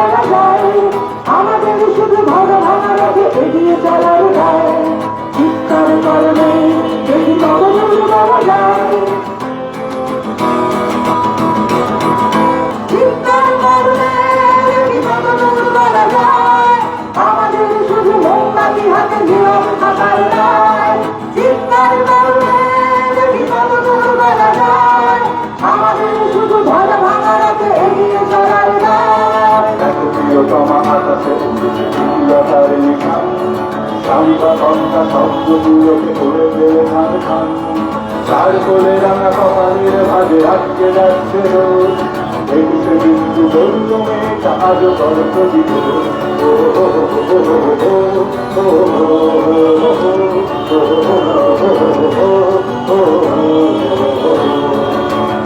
বলা যায়, আমাদের শুধু ভালো ভাঙা রেখে এগিয়ে চলার যায়। চিৎকার করলে যদি তবদুল বলা যায়, চিৎকার করলে যদি তবদুল বলা যায়, আমাদের শুধু মোমবাতি হাতে নীরব থাকার নয়। চিৎকার করলে যদি তবদুল বলা যায়, আমাদের শুধু ভালো ভাঙা রেখে এগিয়ে চলার নয়। প্রিয়তমা আকাশে লতার নিশান, শান্তা কন্যা শব্দগুলোকে উড়ে গেলে খান খান। তার কোলে রাঙা কপালের ভাগে আটকে যাচ্ছে রোজ, একুশে বিন্দু বলল মেয়েটা আজও গল্প দিল।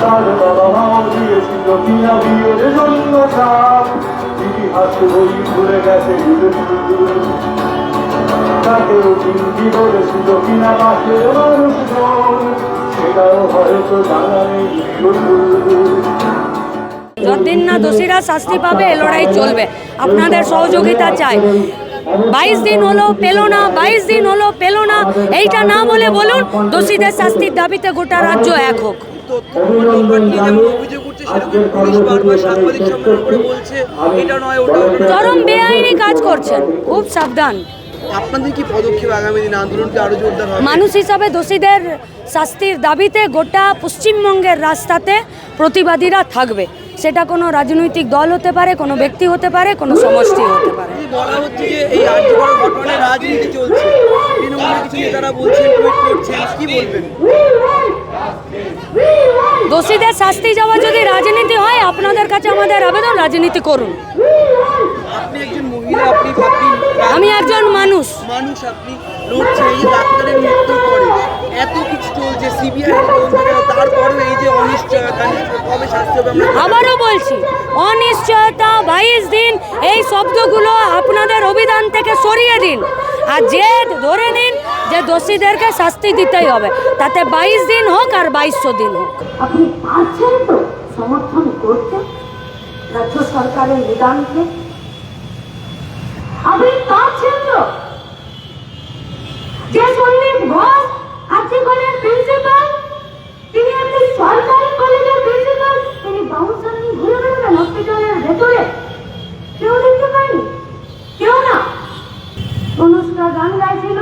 তার বাবা মাও দিয়েছিল কিনা বিয়ের জন্য সাপ, ইতিহাস বই ঘুরে গেছে তাকেও চিন্তি বলেছিল কিনা পাশের মানুষজন, সেটাও হয়তো জানা নেই। যতদিন না দোষীরা শাস্তি পাবে এ লড়াই চলবে, আপনাদের সহযোগিতা চাই। 22 দিন হলো পেলো না, 22 দিন হলো পেলো না, এইটা না বলে বলুন দোষীদের শাস্তির দাবিতে গোটা রাজ্য এক হোক। চরম বেআইনি কাজ করছেন, খুব সাবধান। আপনাদের কি পদক্ষেপ আগামী দিনে আন্দোলনকে আরো জোরদার হবে? মানুষ হিসাবে দোষীদের শাস্তির দাবিতে গোটা পশ্চিমবঙ্গের রাস্তাতে প্রতিবাদীরা থাকবে। সেটা কোনো রাজনৈতিক দল হতে পারে, কোনো ব্যক্তি হতে পারে, কোনো সমষ্টি হতে পারে। বলা হচ্ছে যে এই আর্যিকর ঘটনায় রাজনীতি চলছে, তৃণমূলের কিছু নেতারা বলছেন, টুইট করছেন, কি বলবেন? দোষীদের শাস্তি যাওয়া যদি রাজনীতি হয়, আপনাদের কাছে আমাদের আবেদন, রাজনীতি করুন। আপনি একজন মহিলা, আপনি ভাবছেন আমি একজন মানুষ। আপনি লড়ছেন এই যে ডাক্তারের মৃত্যুর পরে এত কিছু চলছে, সিবিআই তারপরেও এই যে অনিশ্চয়তা, কবে শাস্তি হবে? আবারও বলছি, অনিশ্চয়তা, 22 দিন, এই শব্দগুলো আপনাদের অভিধান থেকে সরিয়ে দিন। আর যে ধরে নিন যে দোষীদেরকে শাস্তি দিতেই হবে, তাতে 22 দিন হোক আর 2200 দিন হোক। আপনি পারছেন তো সমর্থন করতে রাজ্য সরকারের বিধানকে? আপনি পারছেন তো যে সন্দীপ ঘোষ আর্যিকরের প্রিন্সিপাল, তিনি একটি সরকারি কলেজের প্রিন্সিপাল, তিনি বাউন্সার নিয়ে ঘুরে বেড়াবেন হসপিটালের ভেতরে? কেউ দেখতে পায়নি, কেউ না। অনুষ্কা গান গাইছিল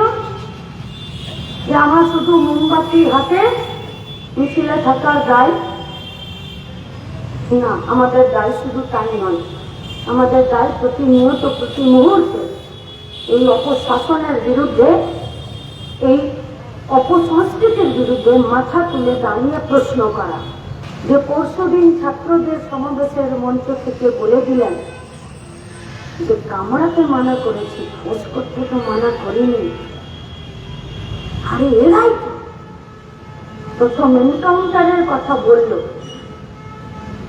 যে আমার শুধু মোমবাতি হাতে মিছিলে থাকার দায়। না, আমাদের দায় শুধু তাই নয়, আমাদের দায় প্রতিনিয়ত, প্রতি মুহূর্তে এই অপশাসনের বিরুদ্ধে, এই অপসংস্কৃতির বিরুদ্ধে মাথা তুলে দাঁড়িয়ে প্রশ্ন করা। যে পরশুদিন ছাত্রদের সমাবেশের মঞ্চ থেকে বলে দিলেন যে কামড়াতে মানা করেছি, খোঁজ করতে তো মানা করিনি। আরে এরাই তো প্রথম এনকাউন্টারের কথা বলল,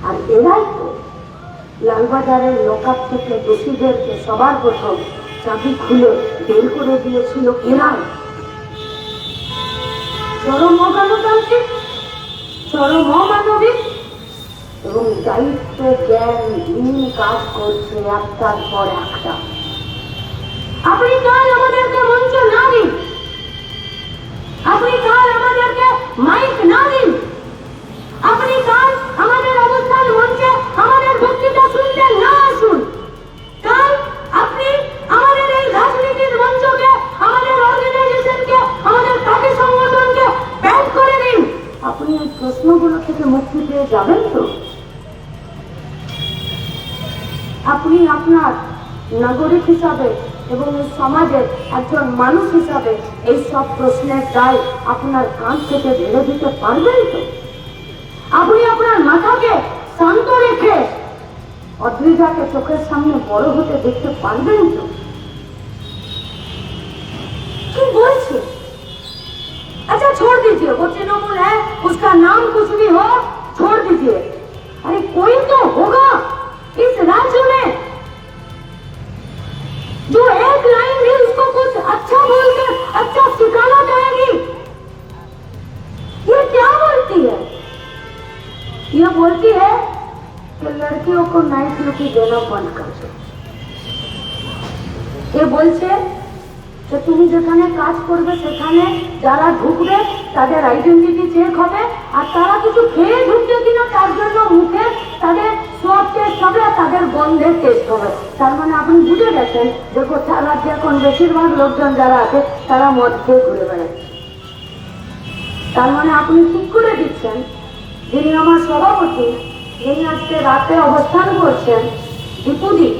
আর এরাই তো লালবাজারের লোকাপ থেকে দোষীদেরকে সবার প্রথম চাবি খুলে বের করে দিয়েছিল এরাই। চরম অগণতান্ত্রিক, চরম অমানবিক এবং দায়িত্ব জ্ঞানহীন কাজ করছে একটার পর একটা। আপনি কাল আমাদেরকে মঞ্চ না দিন, আপনি কাল আমাদেরকে মাইক না দিন, আপনি কাল আমাদের অবস্থান মঞ্চে আমাদের বক্তৃতা শুনতে না আসুন। কাল আপনি আমাদের এই রাজনীতির মঞ্চকে, আমাদের অর্গানাইজেশনকে, আমাদের পার্টি সংগঠনকে ব্যান করে দিন। আপনি এই প্রশ্নগুলো থেকে মুক্তি পেয়ে যাবেন তো? আপনি আপনার নাগরিক হিসাবে এবং এই সমাজের একজন মানুষ হিসাবে এই সব প্রশ্নের দায় আপনার কান থেকে ঢেলে দিতে পারবেন তো? আপনি আপনার মাথাকে শান্ত রেখে অদ্রিজাকে চোখের সামনে বড় হতে দেখতে পারবেন তো? কি বলছে? अच्छा छोड़ दीजिए, वो तृणमूल है, उसका नाम कुछ भी हो, छोड़ दीजिए। अरे कोई तो होगा इस राज्य में जो एक लाइन भी उसको कुछ अच्छा बोलकर अच्छा सिखाना चाहेगी। ये क्या बोलती है? ये बोलती है कि लड़कियों को नाइट ड्यूटी देना बंद कर दो। এ বলছে যে তুমি যেখানে কাজ করবে সেখানে যারা ঢুকবে তাদের আইডেন্টিটি চেক হবে, আর তারা কিছু খেয়ে ঢুকছে কিনা তার জন্য মুখে তাদের সব টেস্ট হবে আর তাদের গন্ধের টেস্ট হবে। তার মানে আপনি বুঝে গেছেন যে গোটা রাজ্যে এখন বেশিরভাগ লোকজন যারা আছে তারা মদ খেয়ে ঘুরে বেড়াচ্ছে। তার মানে আপনি ঠিক করে দিচ্ছেন যিনি আমার সভাপতি, যিনি আজকে রাতে অবস্থান করছেন দীপুদি,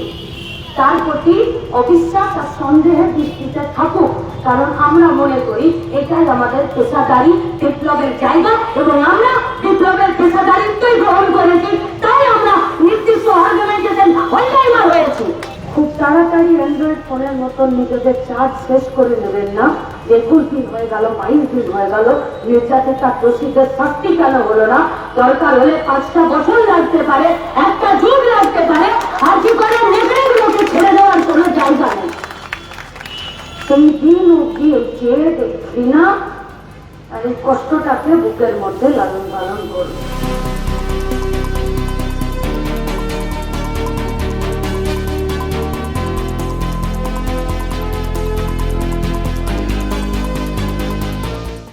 তার প্রতি অবিশ্বাস আর সন্দেহের দৃষ্টিতে থাকুক, কারণ আমরা মনে করি এটাই আমাদের পেশাদারি বিপ্লবের জায়গা এবং আমরা বিপ্লবের পেশাদারিত্বই গ্রহণ করেছি, তাই আমরা নির্দিষ্ট অর্গানাইজেশন অনলাইনার হয়েছি। খুব তাড়াতাড়ি অ্যান্ড্রয়েড ফোনের মতন নিজেদের চার্জ শেষ করে নেবেন না। 21 দিন হয়ে গেল, 22 দিন হয়ে গেল, নির্যাতিতা দোষীদের শাস্তি কেন হলো না? দরকার হলে 5টা বছর লাগতে পারে, একটা যুগ লাগতে পারে, আর কি করে নেগড়েগুলোকে ছেড়ে দেওয়ার কোনো জায়গা নেই। সেই দিন অব্দি জেদ, ঘৃণা আর এই কষ্টটাকে বুকের মধ্যে লালন পালন করবে।